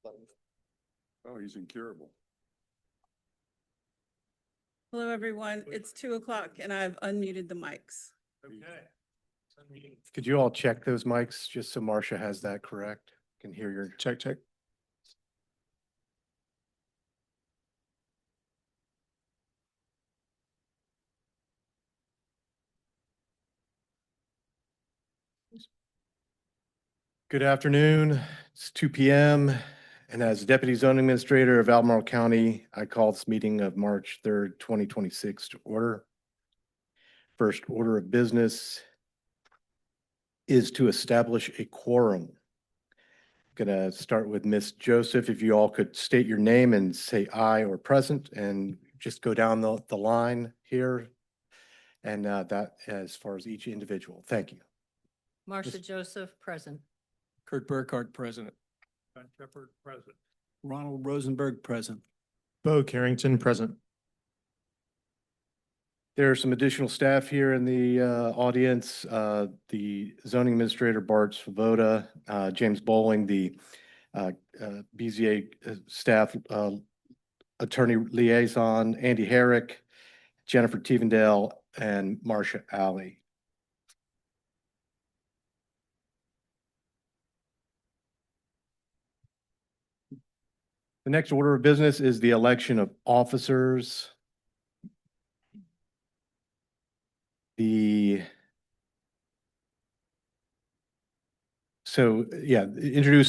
Oh, he's incurable. Hello, everyone. It's 2:00 and I've unmuted the mics. Okay. Could you all check those mics just so Marcia has that correct? Can hear your check. Good afternoon. It's 2 p.m. And as Deputy Zoning Administrator of Albemarle County, I call this meeting of March 3rd, 2026 to order. First order of business is to establish a quorum. Gonna start with Miss Joseph. If you all could state your name and say aye or present and just go down the line here. And that as far as each individual. Thank you. Marcia Joseph, present. Kurt Burkhardt, President. Ben Shepherd, present. Ronald Rosenberg, present. Bo Carrington, present. There are some additional staff here in the audience. The zoning administrator, Bart Svoboda, James Bowling, the BZA staff attorney liaison, Andy Herrick, Jennifer Tevendale, and Marcia Alley. The next order of business is the election of officers. Introduce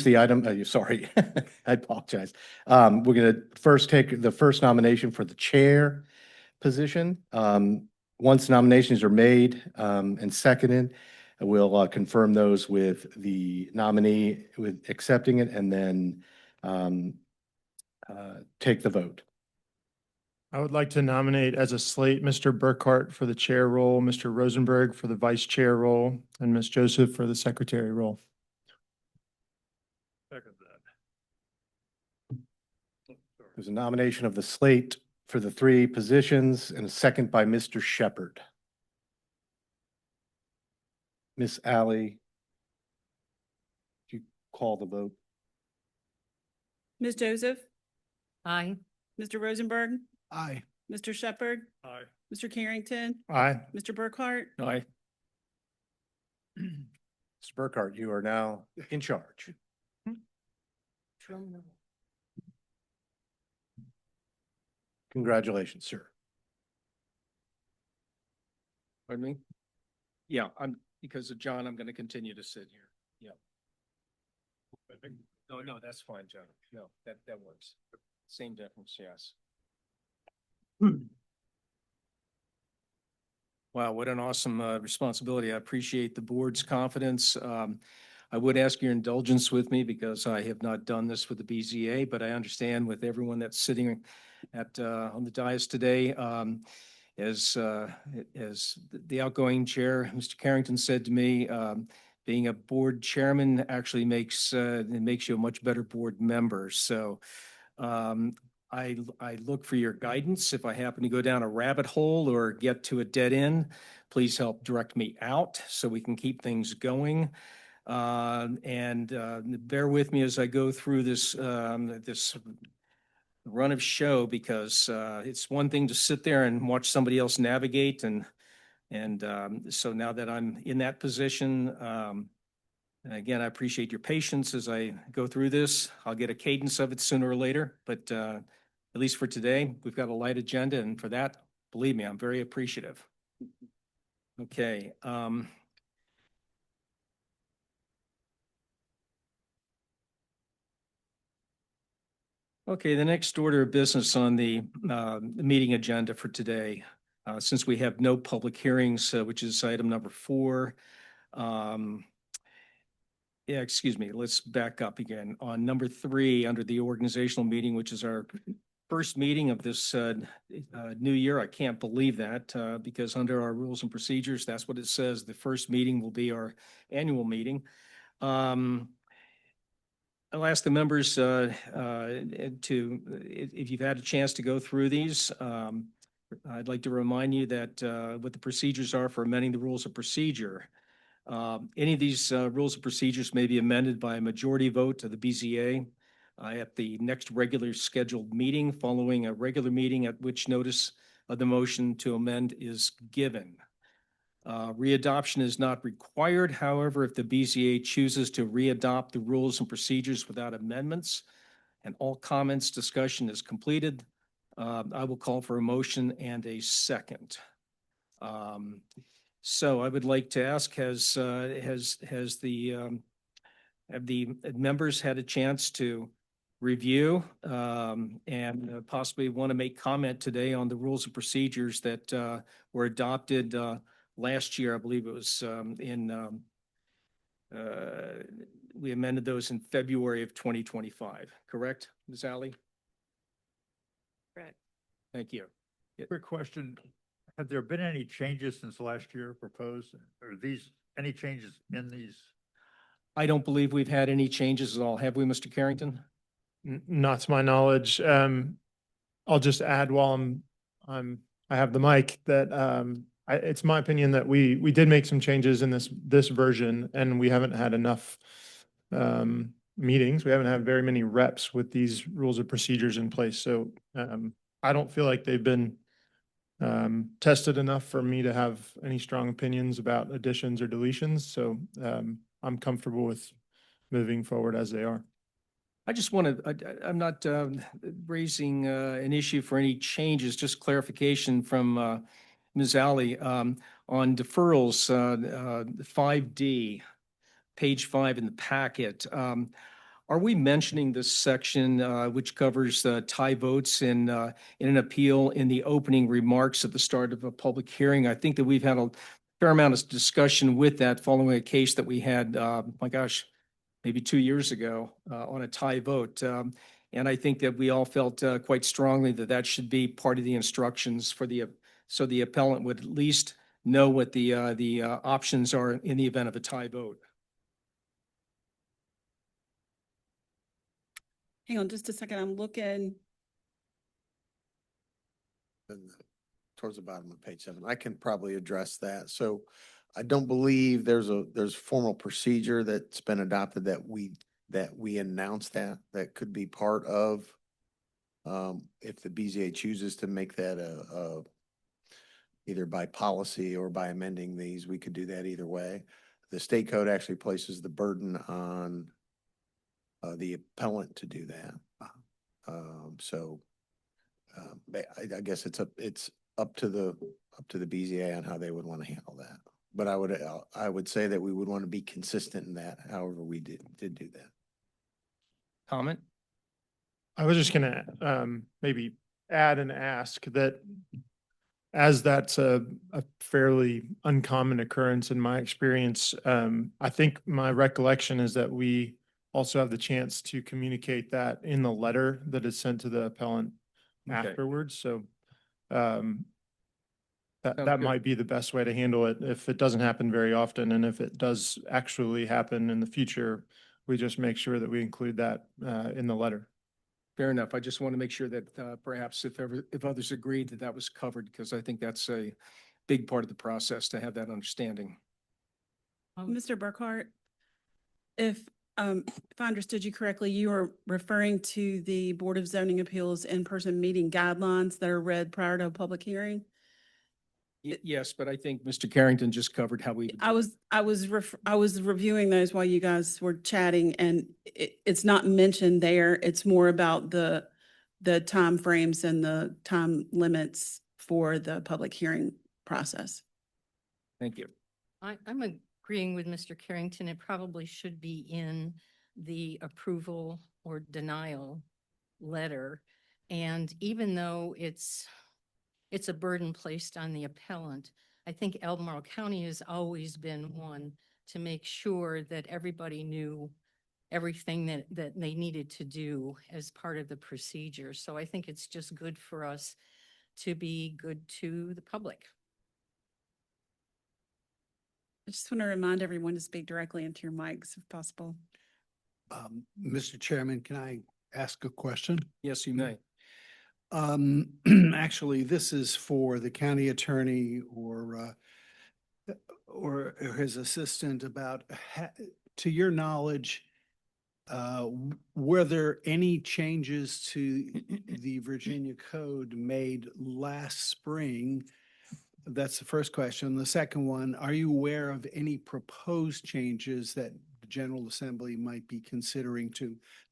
the item. Sorry, I apologize. We're going to first take the first nomination for the chair position. Once nominations are made and seconded, we'll confirm those with the nominee with accepting it and then take the vote. I would like to nominate as a slate, Mr. Burkhart for the chair role, Mr. Rosenberg for the vice chair role, and Ms. Joseph for the secretary role. Second that. There's a nomination of the slate for the three positions and a second by Mr. Shepherd. Miss Alley, do you call the vote? Ms. Joseph, Aye. Mr. Rosenberg, Aye. Mr. Shepherd, Aye. Mr. Carrington, Aye. Mr. Burkhart. Aye. Mr. Burkhart, you are now in charge. Congratulations, sir. Pardon me? Yeah, because of John, I'm going to continue to sit here. Yeah. No, that's fine, John. No, that works. Same difference, yes. Wow, what an awesome responsibility. I appreciate the board's confidence. I would ask your indulgence with me because I have not done this with the BZA, but I understand with everyone that's sitting at on the dais today, as the outgoing chair, Mr. Carrington said to me, being a board chairman actually makes you a much better board member. So I look for your guidance. If I happen to go down a rabbit hole or get to a dead end, please help direct me out so we can keep things going. And bear with me as I go through this this run of show, because it's one thing to sit there and watch somebody else navigate, and so now that I'm in that position, and again, I appreciate your patience as I go through this. I'll get a cadence of it sooner or later, but at least for today, we've got a light agenda, and for that, believe me, I'm very appreciative. Okay. Okay, the next order of business on the meeting agenda for today, since we have no public hearings, which is item number 4. Excuse me, let's back up again. On number 3, under the organizational meeting, which is our first meeting of this new year. I can't believe that because under our rules and procedures, that's what it says. The first meeting will be our annual meeting. I'll ask the members if you've had a chance to go through these, I'd like to remind you that what the procedures are for amending the rules of procedure. Any of these rules of procedures may be amended by a majority vote of the BZA. at the next regular scheduled meeting, following a regular meeting at which notice of the motion to amend is given. Readoption is not required. However, if the BZA chooses to readopt the rules and procedures without amendments and all comments, discussion is completed, I will call for a motion and a second. So I would like to ask, have the members had a chance to review and possibly want to make comment today on the rules and procedures that were adopted last year? I believe it was we amended those in February of 2025, correct, Ms. Alley? Correct. Thank you. Quick question. Have there been any changes since last year proposed? Or any changes in these? I don't believe we've had any changes at all. Have we, Mr. Carrington? Not to my knowledge. I'll just add while I have the mic that, it's my opinion that we did make some changes in this version, and we haven't had enough, meetings. We haven't had very many reps with these rules of procedures in place. So, I don't feel like they've been, tested enough for me to have any strong opinions about additions or deletions. So, I'm comfortable with moving forward as they are. I just want to, I'm not raising an issue for any changes, just clarification from Ms. Alley on deferrals, 5D, page 5 in the packet. Are we mentioning this section which covers tie votes in an appeal in the opening remarks at the start of a public hearing? I think that we've had a fair amount of discussion with that following a case that we had, my gosh, maybe 2 years ago on a tie vote. And I think that we all felt quite strongly that that should be part of the instructions for so the appellant would at least know what the options are in the event of a tie vote. Hang on just a second. I'm looking. Towards the bottom of page 7. I can probably address that. So I don't believe there's formal procedure that's been adopted that we announce that could be part of, if the BZA chooses to make that either by policy or by amending these, we could do that either way. The state code actually places the burden on the appellant to do that. I guess it's up to the BZA on how they would want to handle that. But I would say that we would want to be consistent in that, however we did do that. Comment? I was just gonna maybe add and ask that, as that's a fairly uncommon occurrence in my experience, I think my recollection is that we also have the chance to communicate that in the letter that is sent to the appellant Okay. afterwards. So Sounds that good. might be the best way to handle it if it doesn't happen very often. And if it does actually happen in the future, we just make sure that we include that in the letter. Fair enough. I just want to make sure that perhaps if others agreed that that was covered, because I think that's a big part of the process to have that understanding. Mr. Burkhart, if I understood you correctly, you are referring to the Board of Zoning Appeals in-person meeting guidelines that are read prior to a public hearing? Yes, but I think Mr. Carrington just covered how we. I was reviewing those while you guys were chatting, and it's not mentioned there. It's more about the timeframes and the time limits for the public hearing process. Thank you. I'm agreeing with Mr. Carrington. It probably should be in the approval or denial letter. And even though it's a burden placed on the appellant, I think Albemarle County has always been one to make sure that everybody knew everything that they needed to do as part of the procedure. So I think it's just good for us to be good to the public. I just want to remind everyone to speak directly into your mics if possible. Mr. Chairman, can I ask a question? Yes, you may. Actually, this is for the county attorney or his assistant about, to your knowledge, Were there any changes to the Virginia Code made last spring? That's the first question. The second one, are you aware of any proposed changes that the General Assembly might be considering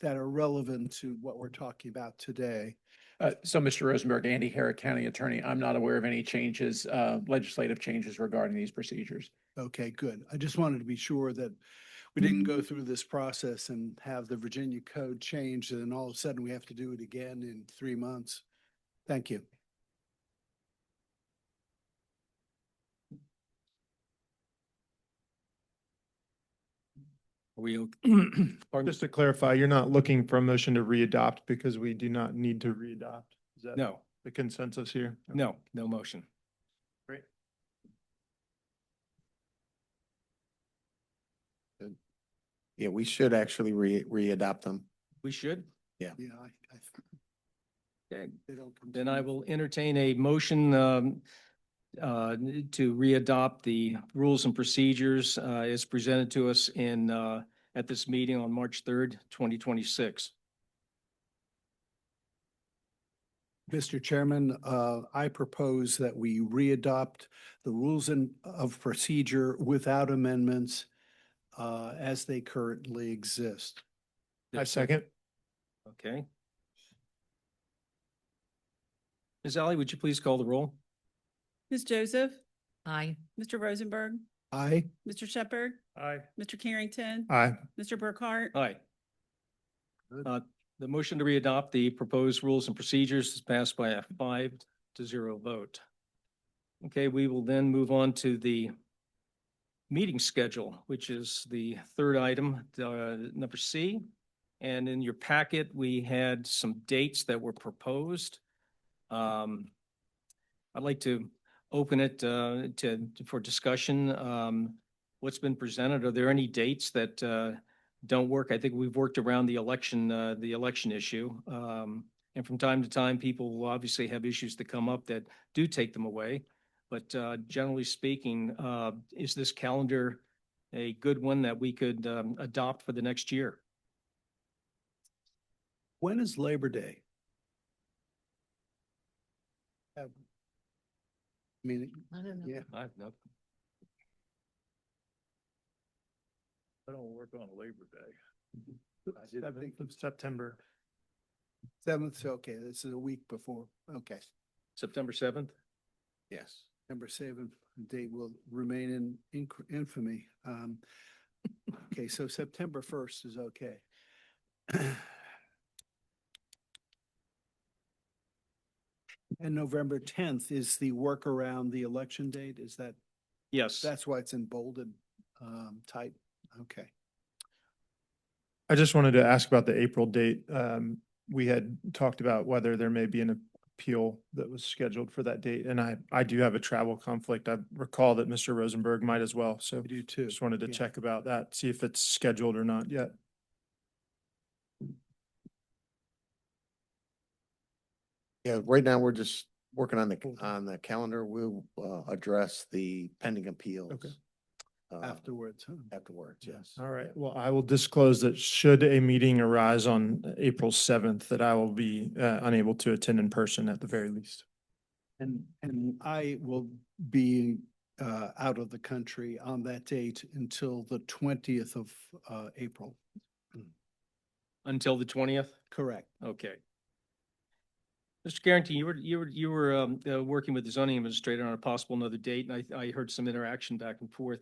that are relevant to what we're talking about today? So, Mr. Rosenberg, Andy Herrick, County Attorney, I'm not aware of any changes, legislative changes regarding these procedures. Okay, good. I just wanted to be sure that we didn't go through this process and have the Virginia Code changed, and then all of a sudden we have to do it again in 3 months. Thank you. Are we, pardon? Just to clarify, you're not looking for a motion to readopt because we do not need to readopt. Is that No, the consensus here? no, no motion. Great. Yeah, we should actually readopt them. We should? Yeah, Okay. they don't. Then I continue. will entertain a motion to readopt the rules and procedures as presented to us at this meeting on March 3rd, 2026. Mr. Chairman, I propose that we readopt the rules of procedure without amendments as they currently exist. I second. Okay. Ms. Ally, would you please call the roll? Ms. Joseph, Aye. Mr. Rosenberg, Aye. Mr. Shepherd, Aye. Mr. Carrington, Aye. Mr. Burkhart. Aye. Good. The motion to readopt the proposed rules and procedures is passed by a 5-0 vote. Okay, we will then move on to the meeting schedule, which is the third item, number C. And in your packet, we had some dates that were proposed. I'd like to open it for discussion. What's been presented? Are there any dates that don't work? I think we've worked around the election issue. And from time to time, people will obviously have issues that come up that do take them away. But generally speaking, is this calendar a good one that we could adopt for the next year? When is Labor Day? I mean, I don't know. yeah, I've no. I don't work on Labor Day. 7th of September. 7th, okay, this is a week before, okay. September 7th? Yes. Number 7 date will remain in infamy. Okay, so September 1st is okay. And November 10th is the work around the election date, is that, Yes. that's why it's in bolded, type, okay. I just wanted to ask about the April date. We had talked about whether there may be an appeal that was scheduled for that date, and I do have a travel conflict. I recall that Mr. Rosenberg might as well, so I do too. just wanted to yeah. check about that, see if it's scheduled or not yet. Yeah, right now we're just working on the calendar. We'll address the pending appeals. Okay. Afterwards, huh? Afterwards, yes. All right, well, I will disclose that should a meeting arise on April 7th, that I will be unable to attend in person at the very least. And I will be out of the country on that date until the 20th of April. Until the 20th? Correct. Okay. Mr. Carrington, you were working with the zoning administrator on a possible another date, and I heard some interaction back and forth.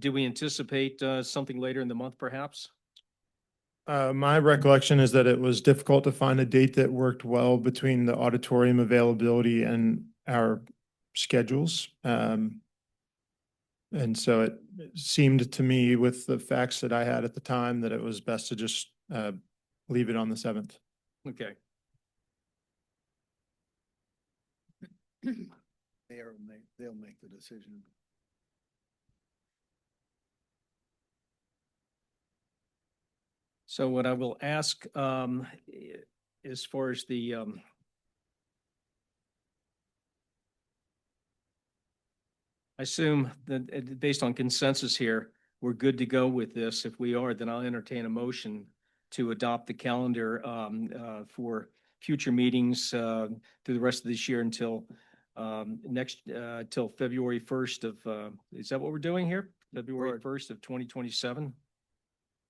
Do we anticipate something later in the month, perhaps? My recollection is that it was difficult to find a date that worked well between the auditorium availability and our schedules. And so it seemed to me, with the facts that I had at the time, that it was best to just leave it on the 7th. Okay. They'll make the decision. So what I will ask, as far as the, I assume that based on consensus here, we're good to go with this. If we are, then I'll entertain a motion to adopt the calendar for future meetings through the rest of this year until till February 1st of, is that what we're doing here? February Or- 1st of 2027?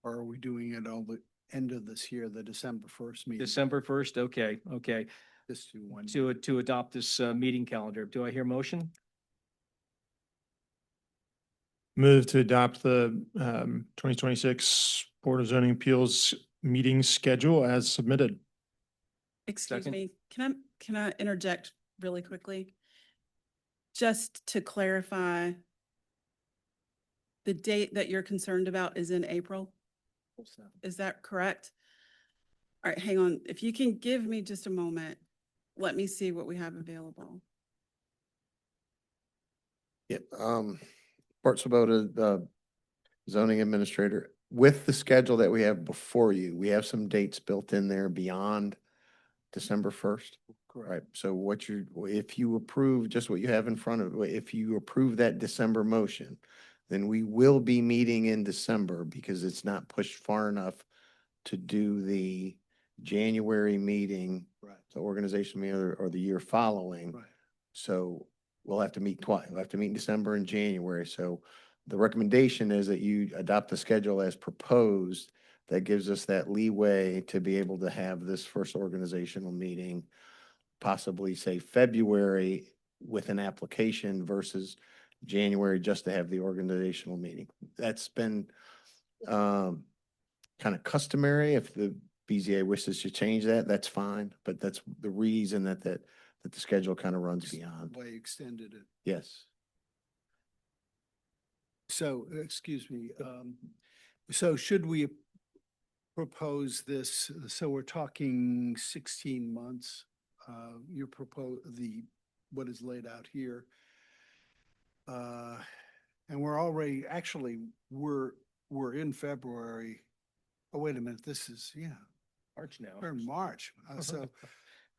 Or are we doing it all the end of this year, the December 1st meeting? December 1st? Okay, okay. Just do one. To adopt this meeting calendar. Do I hear motion? Move to adopt the 2026 Board of Zoning Appeals meeting schedule as submitted. Excuse Second. me, can I interject really quickly? Just to clarify, the date that you're concerned about is in April? Is that correct? All right, hang on. If you can give me just a moment, let me see what we have available. Yep, Bart Swoboda, zoning administrator. With the schedule that we have before you, we have some dates built in there beyond December 1st. Right, so what you're, if you approve just what you have in front of, if you approve that December motion, then we will be meeting in December because it's not pushed far enough to do the January meeting, Right, the organizational meeting or the year following. right. So we'll have to meet twice. We'll have to meet in December and January. So the recommendation is that you adopt the schedule as proposed. That gives us that leeway to be able to have this first organizational meeting, possibly say February with an application versus January just to have the organizational meeting. That's been kind of customary. If the BZA wishes to change that, that's fine. But that's the reason that the schedule kind of runs beyond. Way extended it. Yes. So, excuse me, so should we propose this, so we're talking 16 months? You propose what is laid out here. And we're already, actually, we're in February. Oh, wait a minute, this is, March now. we're in March. So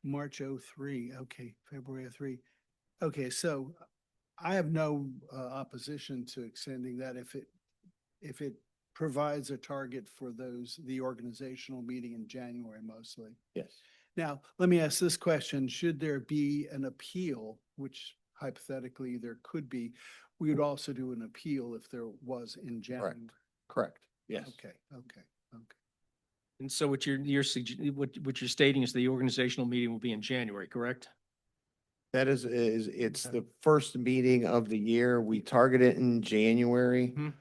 March 03, okay, February 03. Okay, so I have no opposition to extending that if it provides a target for the organizational meeting in January mostly. Yes. Now, let me ask this question. Should there be an appeal, which hypothetically there could be, we would also do an appeal if there was in January. Correct. Yes. Okay, okay, okay. And so what what you're stating is the organizational meeting will be in January, correct? That it's Okay. the first meeting of the year. We target it in January. Mhm.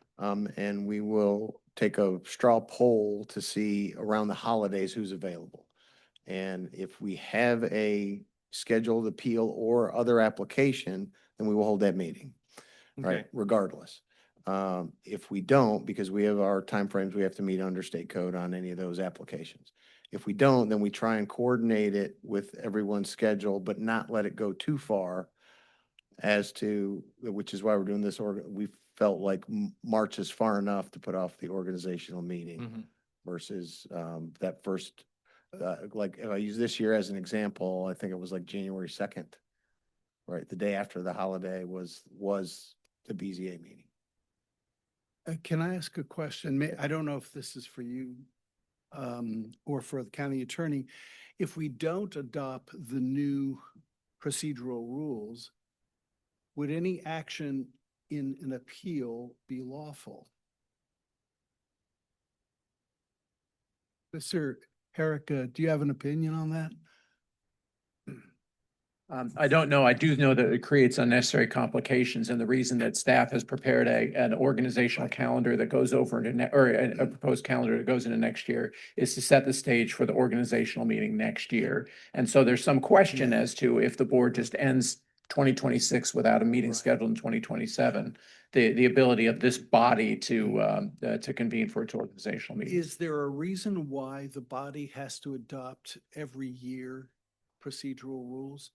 And we will take a straw poll to see around the holidays who's available. And if we have a scheduled appeal or other application, then we will hold that meeting, right? Okay. Regardless. If we don't, because we have our timeframes, we have to meet under state code on any of those applications. If we don't, then we try and coordinate it with everyone's schedule, but not let it go too far as to, which is why we're doing this, we felt like March is far enough to put off the organizational meeting Mhm. versus that first, like, if I use this year as an example, I think it was like January 2nd, right? The day after the holiday was the BZA meeting. Can I ask a question? I don't know if this is for you or for the county attorney. If we don't adopt the new procedural rules, would any action in an appeal be lawful? Mr. Herrick, do you have an opinion on that? I don't know. I do know that it creates unnecessary complications, and the reason that staff has prepared an organizational calendar that goes over into, or a proposed calendar that goes into next year is to set the stage for the organizational meeting next year. And so there's some question as to if the board just ends 2026 without a meeting Right. scheduled in 2027, the ability of this body to convene for its organizational meeting. Is there a reason why the body has to adopt every year procedural rules?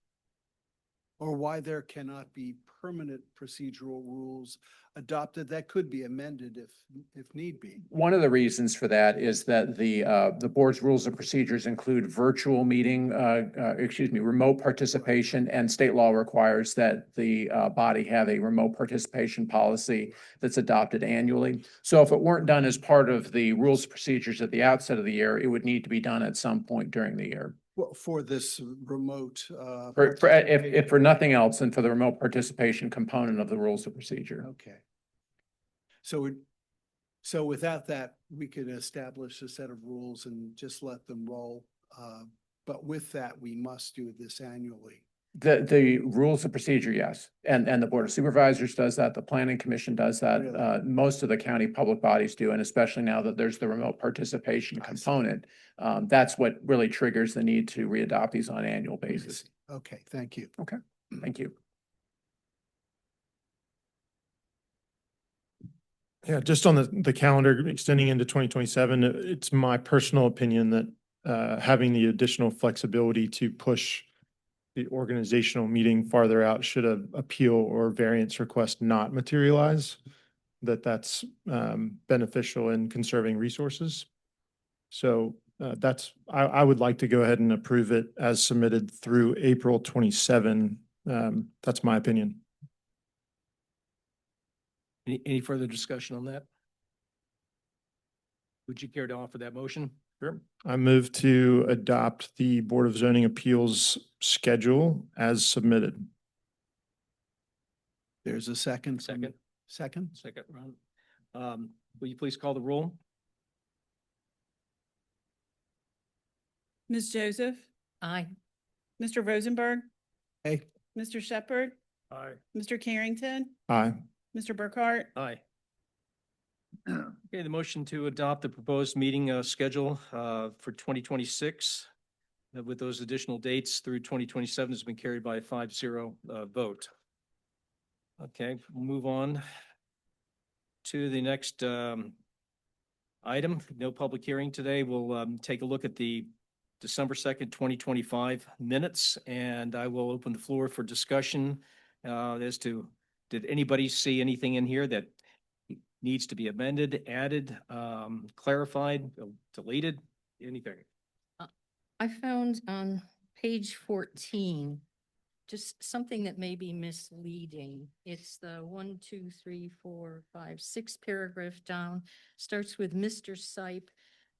or why there cannot be permanent procedural rules adopted that could be amended if need be. One of the reasons for that is that the board's rules and procedures include virtual meeting, remote participation, and state law requires that the body have a remote participation policy that's adopted annually. So if it weren't done as part of the rules and procedures at the outset of the year, it would need to be done at some point during the year. Well, for this remote. If participation. for nothing else than for the remote participation component of the rules of procedure. Okay. So without that, we could establish a set of rules and just let them roll. But with that, we must do this annually. The rules of procedure, yes. And the Board of Supervisors does that, the Planning Commission does that, Really? most of the county public bodies do, and especially now that there's the remote participation I see. component. That's what really triggers the need to readopt these on an annual basis. Okay, thank you. Thank you. Yeah, just on the calendar extending into 2027, it's my personal opinion that having the additional flexibility to push the organizational meeting farther out should a appeal or variance request not materialize, that's beneficial in conserving resources. So I would like to go ahead and approve it as submitted through April 27. That's my opinion. Any further discussion on that? Would you care to offer that motion? Sure. I move to adopt the Board of Zoning Appeals schedule as submitted. There's a second. Second. Second? Second round. Will you please call the roll? Ms. Joseph, Aye. Mr. Rosenberg, Hey, Mr. Shepherd, Aye. Mr. Carrington, Aye. Mr. Burkhart, Aye. Okay, the motion to adopt the proposed meeting schedule for 2026 with those additional dates through 2027 has been carried by a 5-0 vote. Okay, we'll move on to the next item. No public hearing today. We'll take a look at the December 2nd, 2025 minutes, and I will open the floor for discussion as to, did anybody see anything in here that needs to be amended, added, clarified, deleted, anything? I found on page 14, just something that may be misleading. It's the 1, 2, 3, 4, 5, 6 paragraph down, starts with Mr. Sipe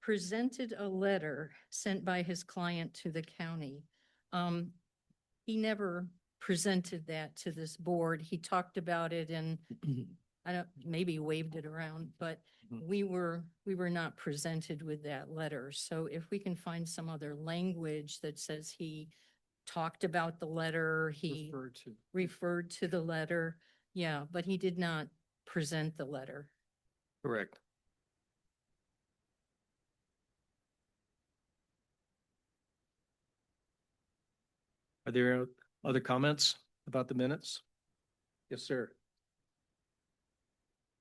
presented a letter sent by his client to the county. He never presented that to this board. He talked about it and I don't, maybe waved it around, but Mhm. we were not presented with that letter. So if we can find some other language that says he talked about the letter, he referred to the letter. Yeah, but he did not present the letter. Correct. Are there other comments about the minutes? Yes, sir.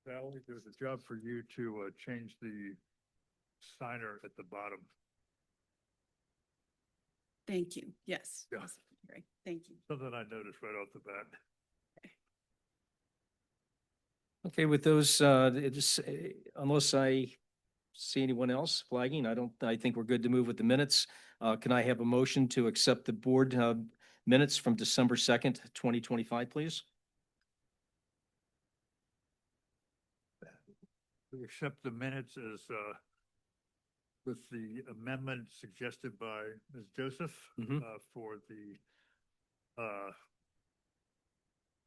Sally, there's a job for you to change the signer at the bottom. Thank you. Yes. Yeah. Yes, great. Thank you. Something I noticed right off the bat. Okay, with those, unless I see anyone else flagging, I think we're good to move with the minutes. Can I have a motion to accept the board minutes from December 2nd, 2025, please? We accept the minutes as with the amendment suggested by Ms. Joseph Mhm. For the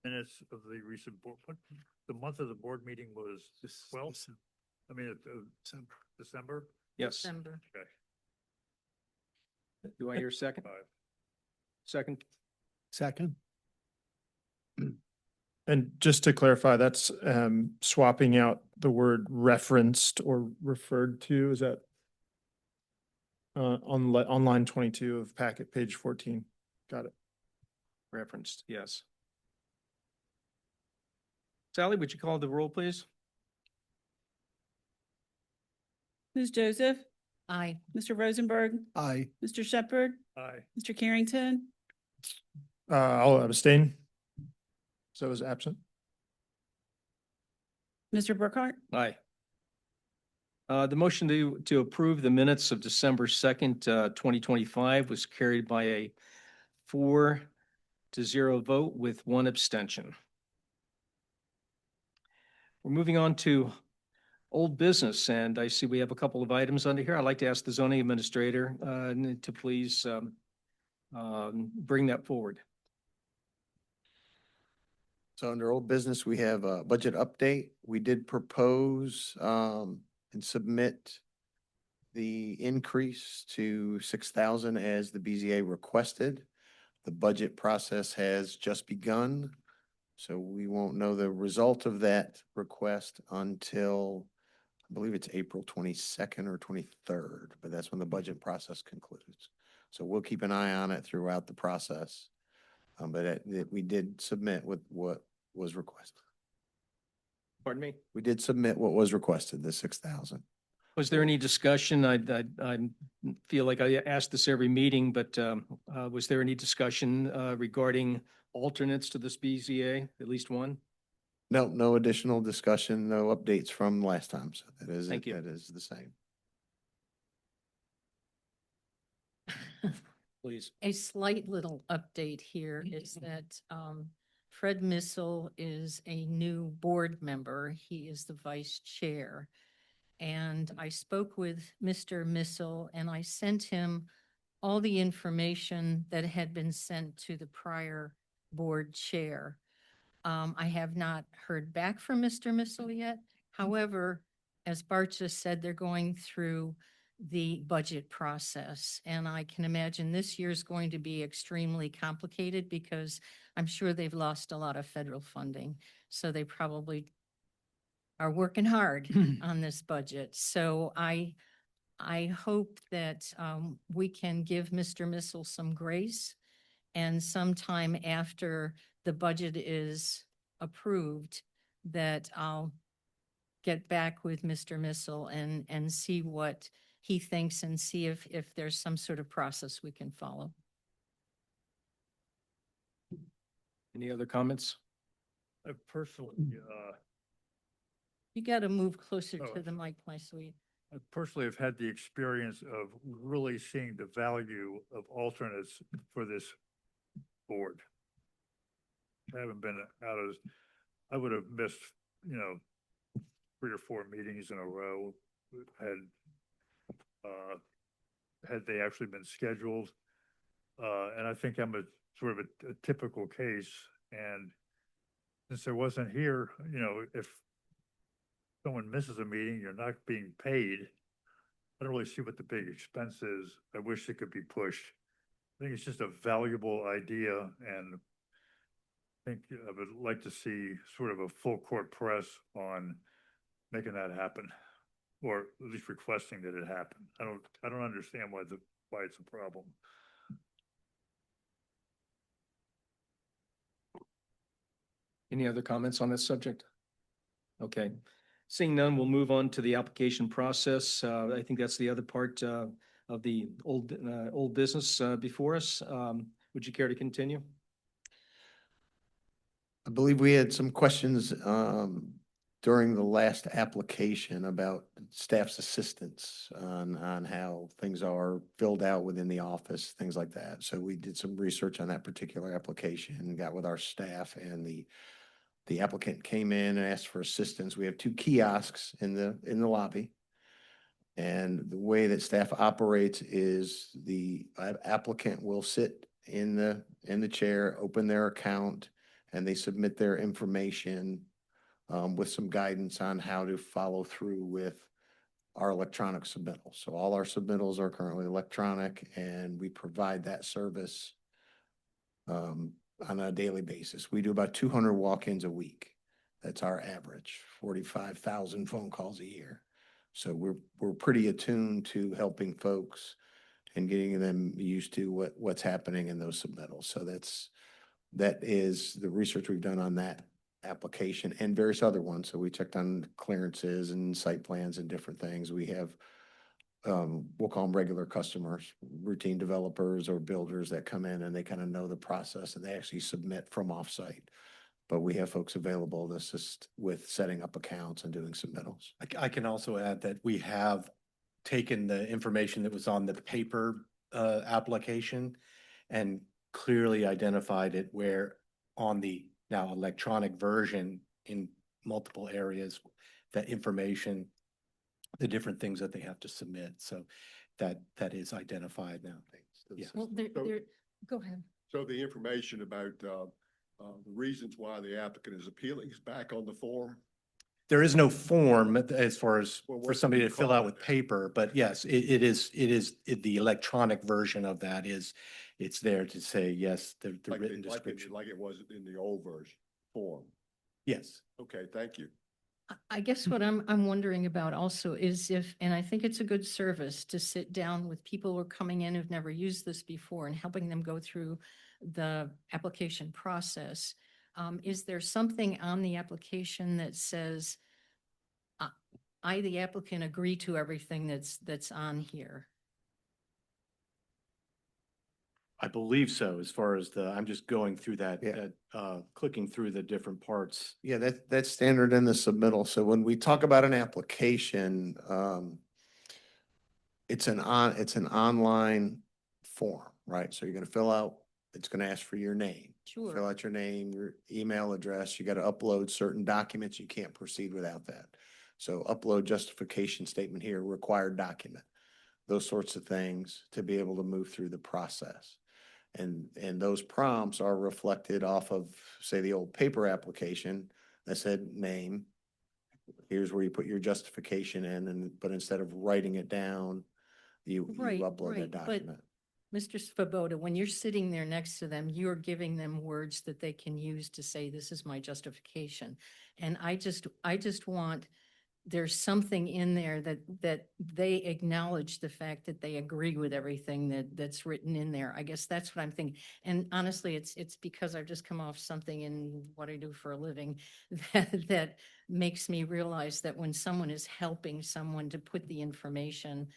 minutes of the recent board. What the month of the board meeting was 12th? I mean, December? Yes. December. Okay. Do I hear a second? Five. Second? second? And just to clarify, that's swapping out the word referenced or referred to, is that on line 22 of packet, page 14? Got it. Referenced, yes. Sally, would you call the roll, please? Ms. Joseph, Aye. Mr. Rosenberg, Aye. Mr. Shepherd, Aye. Mr. Carrington, I'll abstain. So is absent. Mr. Burkhart? Aye. The motion to approve the minutes of December 2nd, 2025 was carried by a 4-0 vote with one abstention. We're moving on to old business, and I see we have a couple of items under here. I'd like to ask the zoning administrator to please bring that forward. So under old business, we have a budget update. We did propose and submit the increase to 6,000 as the BZA requested. The budget process has just begun, so we won't know the result of that request until, I believe it's April 22nd or 23rd, but that's when the budget process concludes. So we'll keep an eye on it throughout the process. But we did submit with what was requested. Pardon me? We did submit what was requested, the 6,000. Was there any discussion? I feel like I ask this every meeting, but was there any discussion regarding alternates to this BZA, at least one? No, no additional discussion, no updates from last time. So that is, Thank you. that is the same. Please. A slight little update here is that Fred Missel is a new board member. He is the vice chair. And I spoke with Mr. Missel and I sent him all the information that had been sent to the prior board chair. I have not heard back from Mr. Missel yet. However, as Bart just said, they're going through the budget process. And I can imagine this year is going to be extremely complicated because I'm sure they've lost a lot of federal funding. So they probably are working hard on this budget. So I hope that we can give Mr. Missel some grace, and sometime after the budget is approved, that I'll get back with Mr. Missel and see what he thinks and see if there's some sort of process we can follow. Any other comments? I personally, You got to move closer Oh, to the mic, my sweet. I personally have had the experience of really seeing the value of alternates for this board. I haven't been out of, I would have missed, 3 or 4 meetings in a row had they actually been scheduled. And I think I'm a sort of a typical case. And since I wasn't here, if someone misses a meeting, you're not being paid. I don't really see what the big expense is. I wish it could be pushed. I think it's just a valuable idea, and I think I would like to see sort of a full court press on making that happen, or at least requesting that it happen. I don't understand why it's a problem. Any other comments on this subject? Okay. Seeing none, we'll move on to the application process. I think that's the other part of the old business before us. Would you care to continue? I believe we had some questions during the last application about staff's assistance on how things are filled out within the office, things like that. So we did some research on that particular application and got with our staff, and the applicant came in and asked for assistance. We have 2 kiosks in the lobby. And the way that staff operates is the applicant will sit in the chair, open their account, and they submit their information with some guidance on how to follow through with our electronic submittals. So all our submittals are currently electronic, and we provide that service on a daily basis. We do about 200 walk-ins a week. That's our average, 45,000 phone calls a year. So we're pretty attuned to helping folks and getting them used to what's happening in those submittals. So that is the research we've done on that application and various other ones. So we checked on clearances and site plans and different things. We have we'll call them regular customers, routine developers or builders that come in and they kind of know the process and they actually submit from offsite. But we have folks available to assist with setting up accounts and doing submittals. I can also add that we have taken the information that was on the paper application and clearly identified it where on the now electronic version in multiple areas, that information, the different things that they have to submit. So that is identified now. Yeah. Well, go ahead. So the information about the reasons why the applicant is appealing is back on the form? There is no form as far as Well, for what somebody do to you fill call out it with then? paper, but yes, the electronic version of that is, it's there to say, yes, the Like written it- description. Like it was in the old version form? Yes. Okay, thank you. I guess what I'm wondering about also is if, and I think it's a good service to sit down with people who are coming in who've never used this before and helping them go through the application process. Is there something on the application that says, I, the applicant, agree to everything that's on here? I believe so, as far as I'm just going through Yeah. clicking through the different parts. Yeah, that's standard in the submittal. So when we talk about an application, it's an online form, right? So you're gonna fill out, it's gonna ask for your name. Fill Sure. out your name, your email address. You got to upload certain documents. You can't proceed without that. So upload justification statement here, required document, those sorts of things to be able to move through the process. And those prompts are reflected off of, say, the old paper application that said name. Here's where you put your justification in, but instead of writing it down, you Right, upload that right, but document. Mr. Svoboda, when you're sitting there next to them, you're giving them words that they can use to say, this is my justification. And I just want, there's something in there that they acknowledge the fact that they agree with everything that's written in there. I guess that's what I'm thinking. And honestly, it's because I've just come off something in what I do for a living that makes me realize that when someone is helping someone to put the information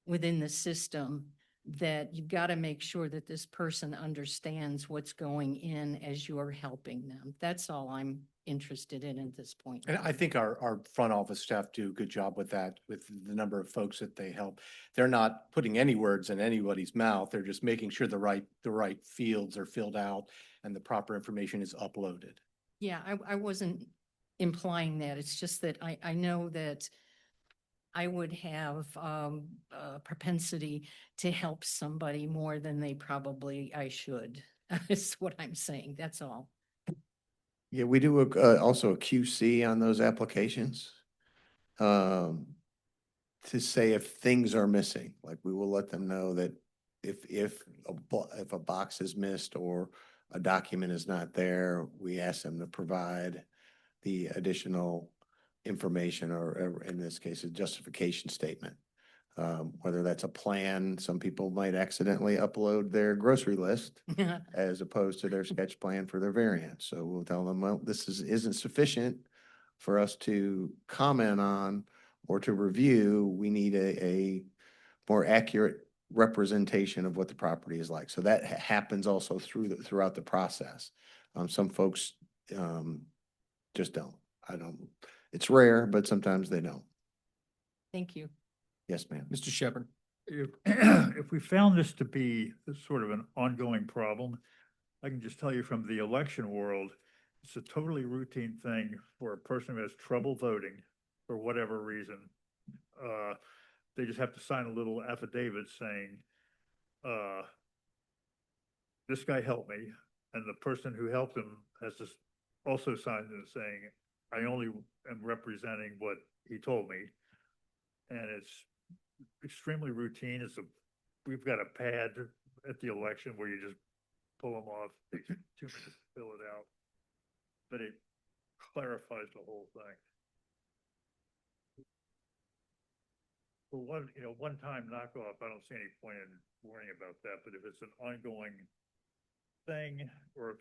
within the system, that you've got to make sure that this person understands what's going in as you're helping them. That's all I'm interested in at this point. And I think our front office staff do a good job with that, with the number of folks that they help. They're not putting any words in anybody's mouth. They're just making sure the right fields are filled out and the proper information is uploaded. Yeah, I wasn't implying that. It's just that I know that I would have a propensity to help somebody more than I should. Is what I'm saying. That's all. Yeah, we do also a QC on those applications. To say if things are missing, like we will let them know that if a box is missed or a document is not there, we ask them to provide the additional information or in this case, a justification statement. Whether that's a plan, some people might accidentally upload their grocery list as opposed to their sketch plan for their variance. So we'll tell them, well, this isn't sufficient for us to comment on or to review. We need a more accurate representation of what the property is like. So that happens also throughout the process. Some folks just don't. It's rare, but sometimes they don't. Thank you. Yes, ma'am. Mr. Shepherd. If we found this to be sort of an ongoing problem, I can just tell you from the election world, it's a totally routine thing for a person who has trouble voting for whatever reason. They just have to sign a little affidavit saying, this guy helped me. And the person who helped him has to also sign it saying, I only am representing what he told me. And it's extremely routine. We've got a pad at the election where you just pull them off, takes 2 minutes to fill it out. But it clarifies the whole thing. For one-time knockoff, I don't see any point in worrying about that, but if it's an ongoing thing, or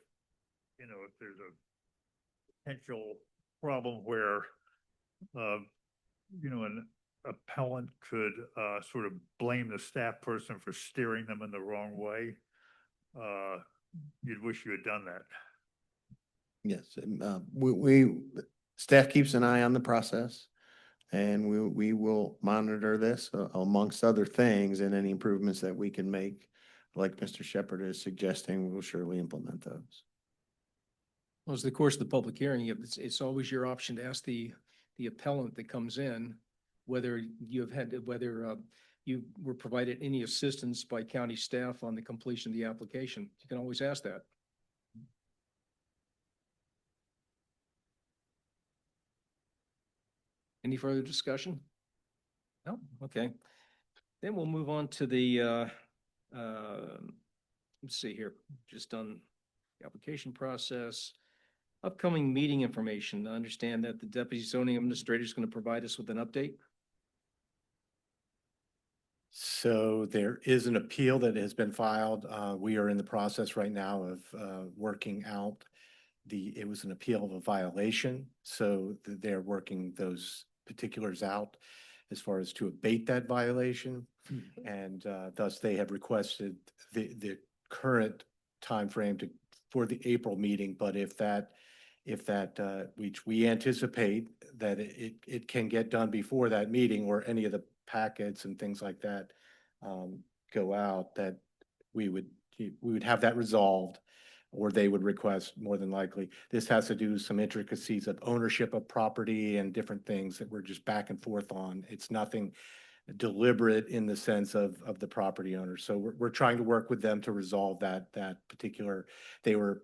if there's a potential problem where, an appellant could sort of blame the staff person for steering them in the wrong way, you'd wish you had done that. Yes, we, staff keeps an eye on the process. And we will monitor this amongst other things, and any improvements that we can make, like Mr. Shepherd is suggesting, we'll surely implement those. Well, as the course of the public hearing, it's always your option to ask the appellant that comes in whether you have had, whether you were provided any assistance by county staff on the completion of the application. You can always ask that. Any further discussion? No? Okay. Then we'll move on to the, let's see here, just done the application process. Upcoming meeting information. I understand that the deputy zoning administrator is going to provide us with an update. So there is an appeal that has been filed. We are in the process right now of working out it was an appeal of a violation. So they're working those particulars out as far as to abate that violation. And thus they have requested the current timeframe for the April meeting. But if we anticipate that it can get done before that meeting, or any of the packets and things like that go out, that we would have that resolved, or they would request, more than likely. This has to do with some intricacies of ownership of property and different things that we're just back and forth on. It's nothing deliberate in the sense of the property owner. So we're trying to work with them to resolve that particular. They were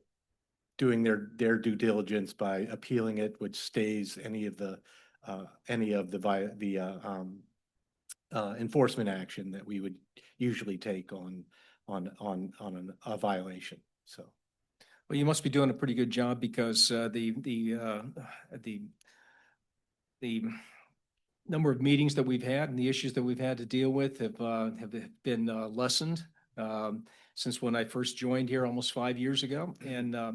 doing their due diligence by appealing it, which stays any of the enforcement action that we would usually take on a violation. So. Well, you must be doing a pretty good job, because the number of meetings that we've had and the issues that we've had to deal with have been lessened since when I first joined here almost 5 years ago. And I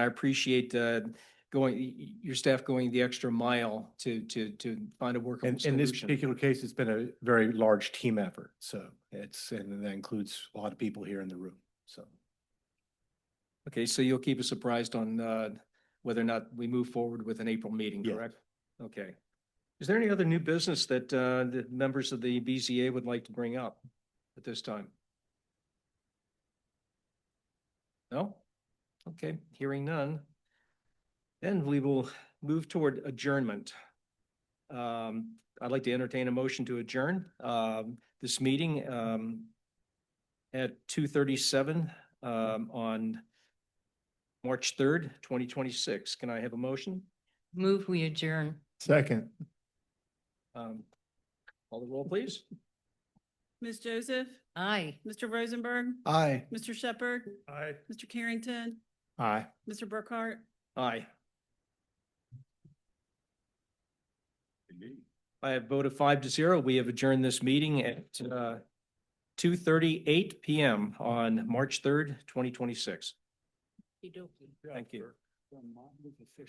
appreciate your staff going the extra mile to find a workable And solution. in this particular case, it's been a very large team effort. So and that includes a lot of people here in the room. So. Okay, so you'll keep us apprised on whether or not we move forward with an April meeting, Yes. correct? Okay. Is there any other new business that the members of the BZA would like to bring up at this time? No? Okay, hearing none. Then we will move toward adjournment. I'd like to entertain a motion to adjourn this meeting at 2:37 on March 3rd, 2026. Can I have a motion? Move, we adjourn. Second. Call the roll, please. Ms. Joseph, Aye. Mr. Rosenberg, Aye. Mr. Shepherd, I Mr. Carrington, Aye. Mr. Burkhart. Aye. By a vote of 5-0, we have adjourned this meeting at 2:38 p.m. on March 3rd, 2026. Thank you.